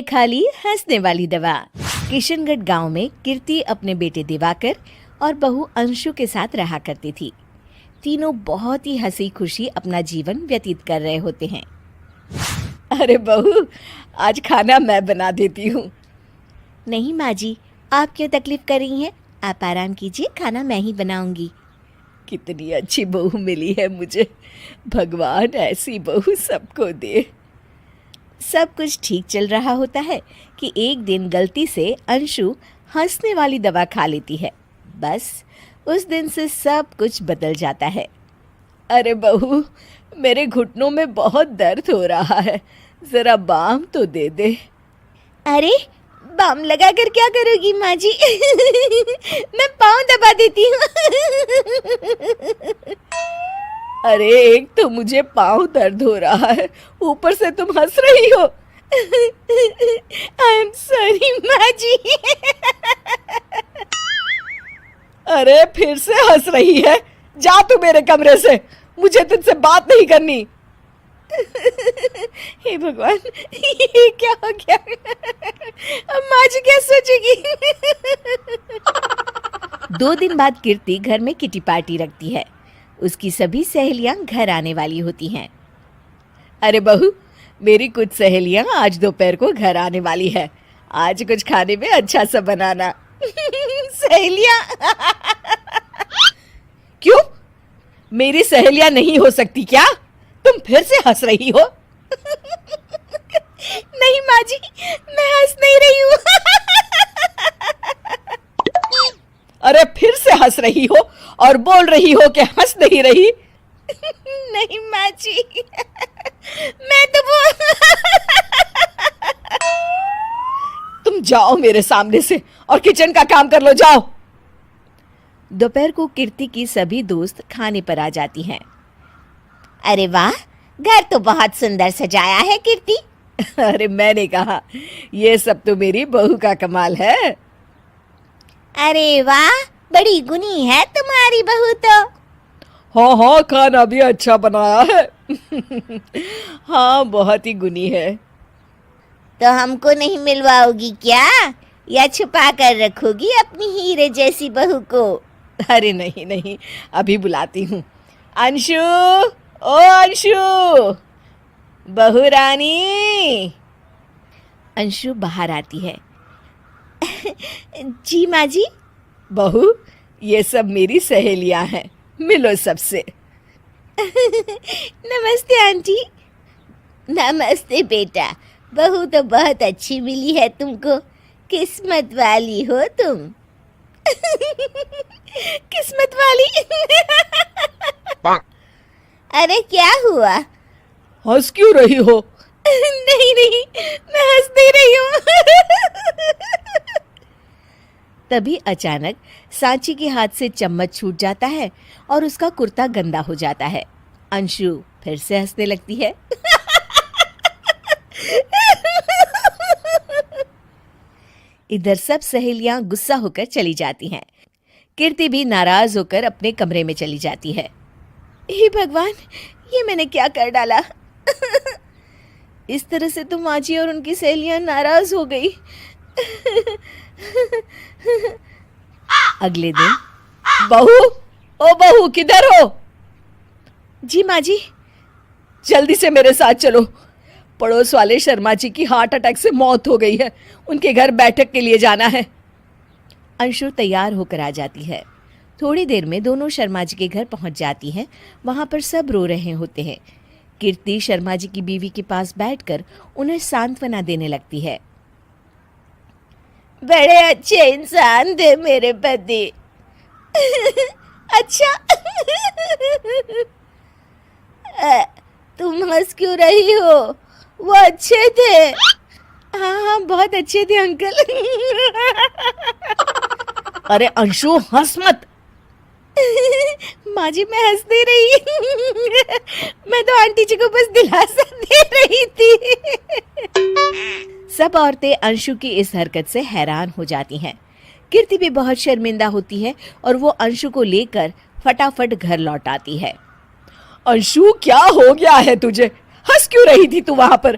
खाली हंसने वाली दवा। किशनगढ़ गांव में कीर्ति अपने बेटे दिवाकर और बहू अंशु के साथ रहा करती थी। तीनों बहुत ही हंसी खुशी अपना जीवन व्यतीत कर रहे होते हैं। अरे बहू, आज खाना मैं बना देती हूँ। नहीं माँ जी, आप क्यों तकलीफ कर रही हैं? आप आराम कीजिए, खाना मैं ही बनाऊंगी। कितनी अच्छी बहू मिली है मुझे। भगवान ऐसी बहू सबको दे। सब कुछ ठीक चल रहा होता है कि एक दिन गलती से अंशु हंसने वाली दवा खा लेती है। बस उस दिन से सब कुछ बदल जाता है। अरे बहू, मेरे घुटनों में बहुत दर्द हो रहा है, जरा बाम तो दे दे। अरे बाम लगा कर क्या करोगी माँ जी? मैं पाँव दबा देती हूँ। अरे एक तो मुझे पाँव दर्द हो रहा है, ऊपर से तुम हंस रही हो। आई एम सॉरी माँ जी। अरे फिर से हंस रही है, जा तू मेरे कमरे से, मुझे तुझसे बात नहीं करनी। हे भगवान, ये क्या हो गया? अब माँ जी क्या सोचेगी? 2 दिन बाद कीर्ति घर में किटी पार्टी रखती है। उसकी सभी सहेलियां घर आने वाली होती हैं। अरे बहू, मेरी कुछ सहेलियां आज दोपहर को घर आने वाली है। आज कुछ खाने में अच्छा सा बनाना। सहेलियां? क्यों? मेरी सहेलियां नहीं हो सकती क्या? तुम फिर से हंस रही हो? नहीं माँ जी, मैं हंस नहीं रही हूँ। अरे फिर से हंस रही हो और बोल रही हो कि हंस नहीं रही। नहीं माँ जी, मैं तो तुम जाओ मेरे सामने से और किचन का काम कर लो, जाओ। दोपहर को कीर्ति की सभी दोस्त खाने पर आ जाती हैं। अरे वाह, घर तो बहुत सुंदर सजाया है कीर्ति। अरे मैंने कहा, ये सब तो मेरी बहू का कमाल है। अरे वाह, बड़ी गुनी है तुम्हारी बहू तो। हाँ हाँ, खाना भी अच्छा बनाया है। हाँ, बहुत ही गुनी है। तो हमको नहीं मिलवाओगी क्या, या छुपा कर रखोगी अपनी हीरे जैसी बहू को? अरे नहीं नहीं, अभी बुलाती हूँ। अंशु, ओ अंशु, बहू रानी। अंशु बाहर आती है। जी माँ जी। बहू, ये सब मेरी सहेलियां हैं, मिलो सबसे। नमस्ते आंटी। नमस्ते बेटा, बहू तो बहुत अच्छी मिली है तुमको, किस्मत वाली हो तुम। किस्मत वाली? अरे क्या हुआ? हंस क्यों रही हो? नहीं नहीं, मैं हंस नहीं रही हूँ। तभी अचानक सांची के हाथ से चम्मच छूट जाता है और उसका कुर्ता गंदा हो जाता है। अंशु फिर से हंसने लगती है। इधर सब सहेलियां गुस्सा होकर चली जाती हैं। कीर्ति भी नाराज होकर अपने कमरे में चली जाती है। हे भगवान, ये मैंने क्या कर डाला? इस तरह से तो माँ जी और उनकी सहेलियां नाराज हो गई। अगले दिन, बहू, ओ बहू, किधर हो? जी माँ जी। जल्दी से मेरे साथ चलो, पड़ोस वाले शर्मा जी की हार्ट अटैक से मौत हो गई है, उनके घर बैठक के लिए जाना है। अंशु तैयार होकर आ जाती है। थोड़ी देर में दोनों शर्मा जी के घर पहुंच जाती हैं। वहां पर सब रो रहे होते हैं। कीर्ति शर्मा जी की बीवी के पास बैठकर उन्हें सांत्वना देने लगती है। बड़े अच्छे इंसान थे मेरे पति। अच्छा। तुम हंस क्यों रही हो? वो अच्छे थे। हाँ हाँ, बहुत अच्छे थे अंकल। अरे अंशु, हंस मत। माँ जी, मैं हंस नहीं रही। मैं तो आंटी जी को बस दिलासा दे रही थी। सब औरतें अंशु की इस हरकत से हैरान हो जाती हैं। कीर्ति भी बहुत शर्मिंदा होती है और वो अंशु को लेकर फटाफट घर लौट आती है। अंशु, क्या हो गया है तुझे? हंस क्यों रही थी तू वहां पर?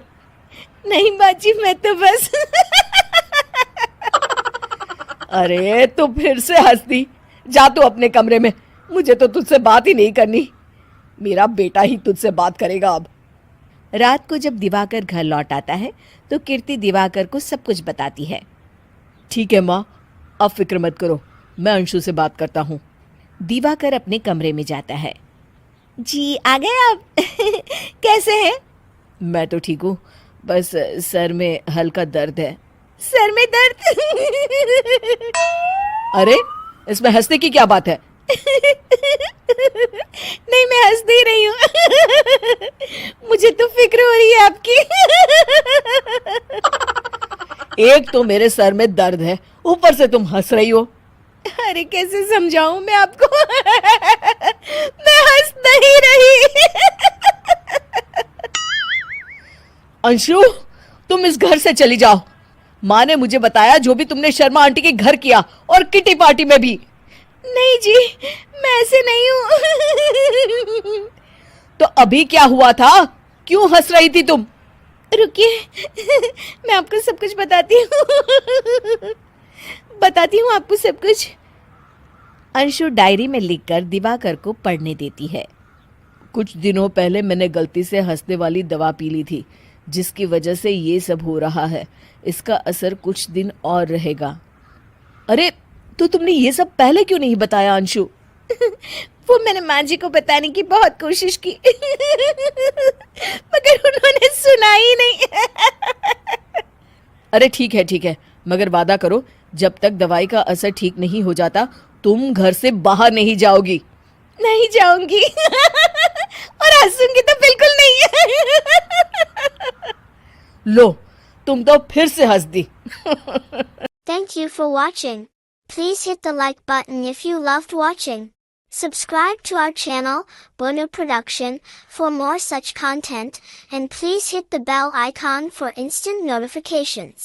नहीं बाजी, मैं तो बस अरे तू फिर से हंस दी। जा तू अपने कमरे में, मुझे तो तुझसे बात ही नहीं करनी। मेरा बेटा ही तुझसे बात करेगा अब। रात को जब दिवाकर घर लौट आता है तो कीर्ति दिवाकर को सब कुछ बताती है। ठीक है माँ, अब फिक्र मत करो, मैं अंशु से बात करता हूँ। दिवाकर अपने कमरे में जाता है। जी आ गए आप कैसे हैं? मैं तो ठीक हूँ, बस सर में हल्का दर्द है। सर में दर्द अरे इसमें हंसने की क्या बात है? नहीं, मैं हंस नहीं रही हूँ मुझे तो फिक्र हो रही है आपकी एक तो मेरे सर में दर्द है, ऊपर से तुम हंस रही हो। अरे कैसे समझाऊं मैं आपको मैं हंस नहीं रही अंशु, तुम इस घर से चली जाओ। माँ ने मुझे बताया जो भी तुमने शर्मा आंटी के घर किया, और किटी पार्टी में भी। नहीं जी, मैं ऐसे नहीं हूँ तो अभी क्या हुआ था? क्यों हंस रही थी तुम? रुकिए, मैं आपको सब कुछ बताती हूँ आपको सब कुछ। अंशु डायरी में लिखकर दिवाकर को पढ़ने देती है। कुछ दिनों पहले मैंने गलती से हंसने वाली दवा पी ली थी, जिसकी वजह से ये सब हो रहा है। इसका असर कुछ दिन और रहेगा। अरे तो तुमने ये सब पहले क्यों नहीं बताया अंशु? वो मैंने माँ जी को बताने की बहुत कोशिश की मगर उन्होंने सुना ही नहीं अरे ठीक है, मगर वादा करो, जब तक दवाई का असर ठीक नहीं हो जाता तुम घर से बाहर नहीं जाओगी। नहीं जाऊंगी और हंसूंगी तो बिल्कुल नहीं लो, तुम तो फिर से हंस दी। Thank you for watching. Please hit the like button if you loved watching. Subscribe to our channel, Bono Production, for more such content, and please hit the bell icon for instant notifications.